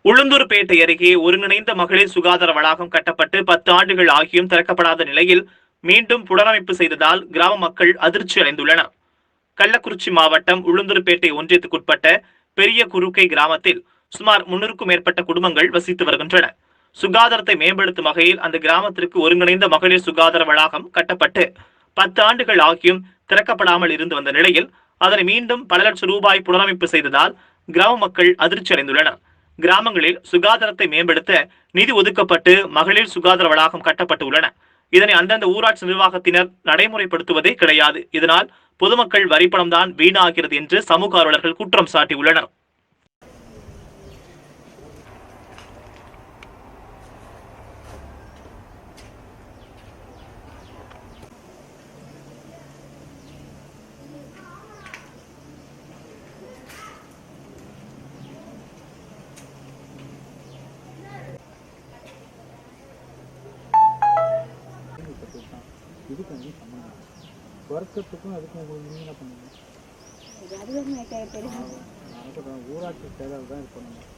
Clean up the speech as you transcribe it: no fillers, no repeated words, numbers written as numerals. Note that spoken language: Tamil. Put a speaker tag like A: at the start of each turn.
A: உளுந்தூர்பேட்டை அருகே ஒருங்கிணைந்த மகளிர் சுகாதார வளாகம் கட்டப்பட்டு 10 ஆண்டுகள் ஆகியும் திறக்கப்படாத நிலையில் மீண்டும் புனரமைப்பு செய்ததால் கிராம மக்கள் அதிர்ச்சி அடைந்துள்ளனர். கள்ளக்குறிச்சி மாவட்டம் உளுந்தூர்பேட்டை ஒன்றியத்துக்குட்பட்ட பெரிய குறுக்கை கிராமத்தில் சுமார் 300க்கும் மேற்பட்ட குடும்பங்கள் வசித்து வருகின்றன. சுகாதாரத்தை மேம்படுத்தும் வகையில் அந்த கிராமத்திற்கு ஒருங்கிணைந்த மகளிர் சுகாதார வளாகம் கட்டப்பட்டு 10 ஆண்டுகள் ஆகியும் திறக்கப்படாமல் இருந்து வந்த நிலையில் அதனை மீண்டும் பல லட்சம் ரூபாய் புனரமைப்பு செய்ததால் கிராம மக்கள் அதிர்ச்சி அடைந்துள்ளனர். கிராமங்களில் சுகாதாரத்தை மேம்படுத்த நிதி ஒதுக்கப்பட்டு மகளிர் சுகாதார வளாகம் கட்டப்பட்டு உள்ளன. இதனை அந்தந்த ஊராட்சி நிர்வாகத்தினர் நடைமுறைப்படுத்துவதே கிடையாது. இதனால் பொதுமக்கள் வரிப்பணம் தான் வீணாகிறது என்று சமூக ஆர்வலர்கள் குற்றம் சாட்டியுள்ளனர்.
B: இதுக்கு சம்பந்தம் ஒர்க்கத்துக்கும் அதுக்கும் உங்களுக்கு நீங்கள் என்ன பண்ணுங்க? ஊராட்சி செயலர் தான் இருக்கணும்.